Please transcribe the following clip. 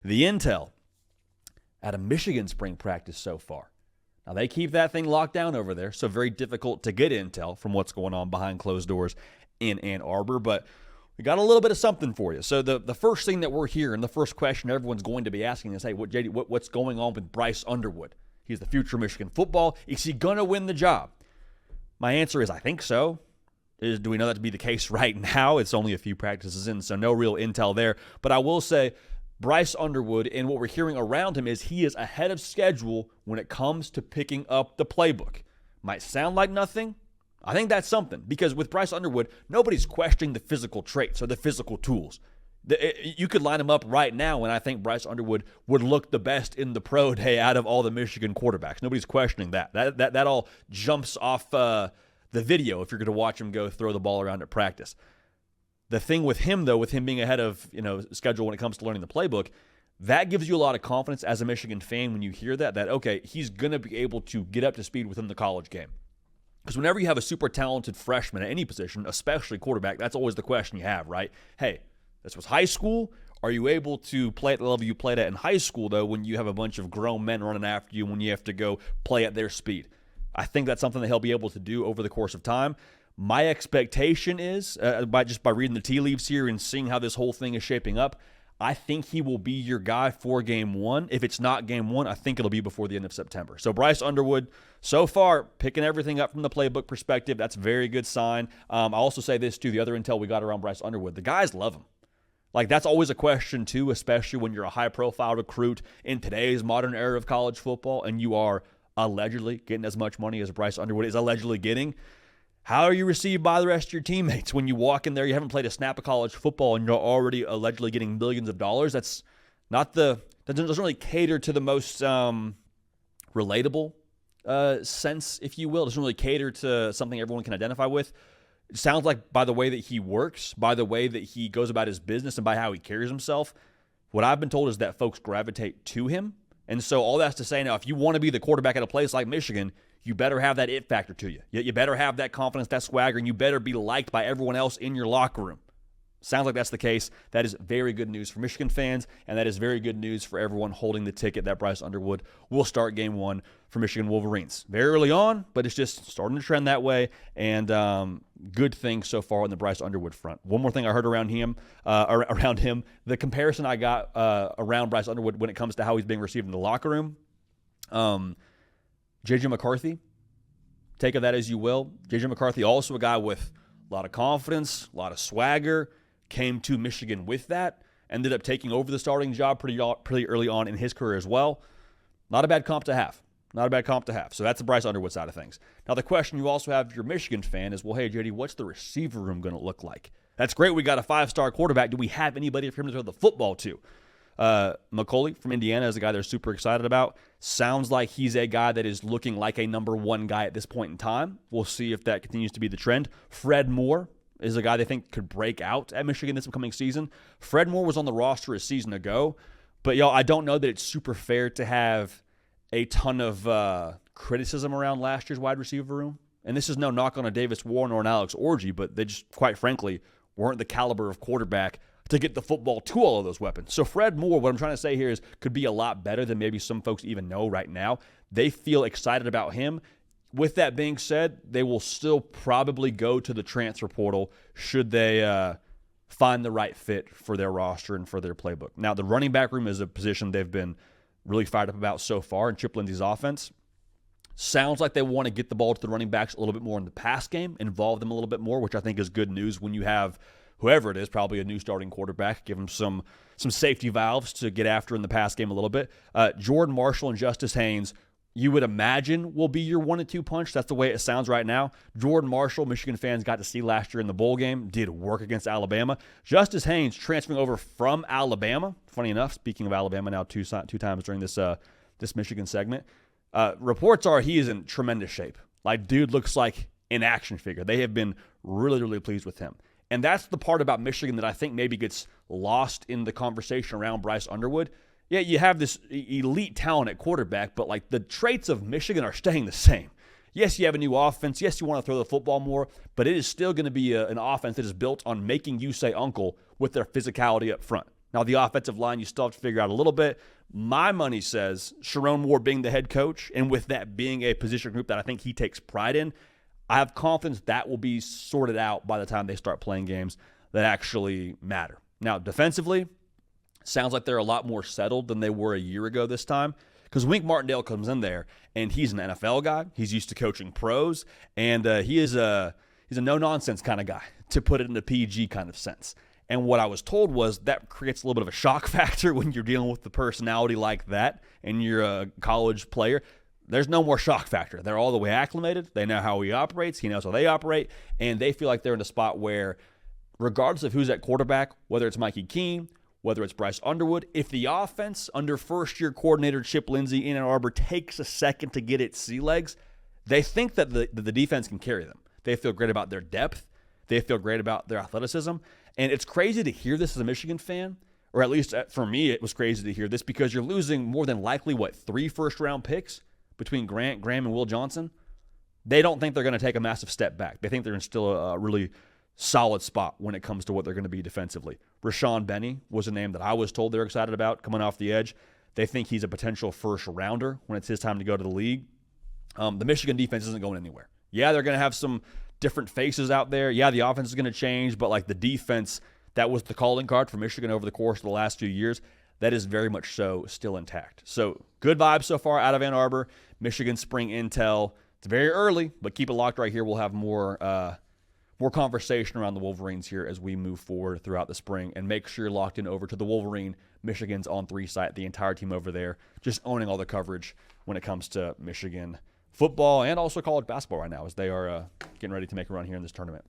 The intel out of Michigan spring practice so far. Now, they keep that thing locked down over there, so very difficult to get intel from what's going on behind closed doors in Ann Arbor, but we got a little bit of something for you. So the first thing that we're hearing, the first question everyone's going to be asking is, hey, what's going on with Bryce Underwood? He's the future of Michigan football. Is he going to win the job? My answer is I think so. Do we know that to be the case right now? It's only a few practices in, so no real intel there. But I will say Bryce Underwood, and what we're hearing around him is he is ahead of schedule when it comes to picking up the playbook. Might sound like nothing. I think that's something, because with Bryce Underwood, nobody's questioning the physical traits or the physical tools. You could line him up right now, and I think Bryce Underwood would look the best in the pro day out of all the Michigan quarterbacks. Nobody's questioning that. That all jumps off the video if you're going to watch him go throw the ball around at practice. The thing with him, though, with him being ahead of schedule when it comes to learning the playbook, that gives you a lot of confidence as a Michigan fan when you hear that, okay, he's going to be able to get up to speed within the college game. Because whenever you have a super talented freshman at any position, especially quarterback, that's always the question you have, right? Hey, this was high school. Are you able to play at the level you played at in high school, though, when you have a bunch of grown men running after you, when you have to go play at their speed? I think that's something that he'll be able to do over the course of time. My expectation is, by reading the tea leaves here and seeing how this whole thing is shaping up, I think he will be your guy for game one. If it's not game one, I think it'll be before the end of September. So Bryce Underwood, so far, picking everything up from the playbook perspective. That's a very good sign. I'll also say this, too, the other intel we got around Bryce Underwood. The guys love him. Like, that's always a question, too, especially when you're a high-profile recruit in today's modern era of college football and you are allegedly getting as much money as Bryce Underwood is allegedly getting. How are you received by the rest of your teammates when you walk in there? You haven't played a snap of college football and you're already allegedly getting millions of dollars. That's not that doesn't really cater to the most relatable sense, if you will. It doesn't really cater to something everyone can identify with. It sounds like by the way that he works, by the way that he goes about his business, and by how he carries himself, what I've been told is that folks gravitate to him. And so all that's to say now, if you want to be the quarterback at a place like Michigan, you better have that it factor to you. You better have that confidence, that swagger, and you better be liked by everyone else in your locker room. Sounds like that's the case. That is very good news for Michigan fans, and that is very good news for everyone holding the ticket that Bryce Underwood will start game one for Michigan Wolverines. Very early on, but it's just starting to trend that way, and good things so far on the Bryce Underwood front. One more thing I heard around him, the comparison I got around Bryce Underwood when it comes to how he's being received in the locker room. J.J. McCarthy, take of that as you will. J.J. McCarthy, also a guy with a lot of confidence, a lot of swagger, came to Michigan with that, ended up taking over the starting job pretty early on in his career as well. Not a bad comp to have. So that's the Bryce Underwood side of things. Now, the question you also have if you're a Michigan fan is, well, hey, JD, what's the receiver room going to look like? That's great. We got a five-star quarterback. Do we have anybody for him to throw the football to? McCauley from Indiana is a guy they're super excited about. Sounds like he's a guy that is looking like a number one guy at this point in time. We'll see if that continues to be the trend. Fred Moore is a guy they think could break out at Michigan this upcoming season. Fred Moore was on the roster a season ago, but y'all, I don't know that it's super fair to have a ton of criticism around last year's wide receiver room. And this is no knock on a Davis Warren or an Alex Orji, but they just, quite frankly, weren't the caliber of quarterback to get the football to all of those weapons. So Fred Moore, what I'm trying to say here is, could be a lot better than maybe some folks even know right now. They feel excited about him. With that being said, they will still probably go to the transfer portal should they find the right fit for their roster and for their playbook. Now, the running back room is a position they've been really fired up about so far in Chip Lindsey's offense. Sounds like they want to get the ball to the running backs a little bit more in the pass game, involve them a little bit more, which I think is good news when you have whoever it is, probably a new starting quarterback, give him some safety valves to get after in the pass game a little bit. Jordan Marshall and Justice Haynes, you would imagine, will be your 1-2 punch. That's the way it sounds right now. Jordan Marshall, Michigan fans got to see last year in the bowl game, did work against Alabama. Justice Haynes transferring over from Alabama. Funny enough, speaking of Alabama now two times during this Michigan segment. Reports are he is in tremendous shape. Like, dude looks like an action figure. They have been really, really pleased with him. And that's the part about Michigan that I think maybe gets lost in the conversation around Bryce Underwood. Yeah, you have this elite talent at quarterback, but like the traits of Michigan are staying the same. Yes, you have a new offense. Yes, you want to throw the football more, but it is still going to be an offense that is built on making you say uncle with their physicality up front. Now, the offensive line, you still have to figure out a little bit. My money says Sharon Moore being the head coach, and with that being a position group that I think he takes pride in, I have confidence that will be sorted out by the time they start playing games that actually matter. Now, defensively, sounds like they're a lot more settled than they were a year ago this time, because Wink Martindale comes in there, and he's an NFL guy. He's used to coaching pros, and he's a no-nonsense kind of guy, to put it in a PG kind of sense. And what I was told was that creates a little bit of a shock factor when you're dealing with the personality like that and you're a college player. There's no more shock factor. They're all the way acclimated. They know how he operates. He knows how they operate. And they feel like they're in a spot where, regardless of who's at quarterback, whether it's Mikey Keene, whether it's Bryce Underwood, if the offense under first-year coordinator Chip Lindsey in Ann Arbor takes a second to get its sea legs, they think that the defense can carry them. They feel great about their depth. They feel great about their athleticism. And it's crazy to hear this as a Michigan fan, or at least for me, it was crazy to hear this because you're losing more than likely, 3 first-round picks between Grant, Graham, and Will Johnson. They don't think they're going to take a massive step back. They think they're in still a really solid spot when it comes to what they're going to be defensively. Rashawn Benny was a name that I was told they're excited about coming off the edge. They think he's a potential first-rounder when it's his time to go to the league. The Michigan defense isn't going anywhere. Yeah, they're going to have some different faces out there. Yeah, the offense is going to change, but the defense, that was the calling card for Michigan over the course of the last few years. That is very much so still intact. So good vibes so far out of Ann Arbor. Michigan spring intel. It's very early, but keep it locked right here. We'll have more conversation around the Wolverines here as we move forward throughout the spring. And make sure you're locked in over to the Wolverine Michigan's On 3 site, the entire team over there, just owning all the coverage when it comes to Michigan football and also college basketball right now as they are getting ready to make a run here in this tournament.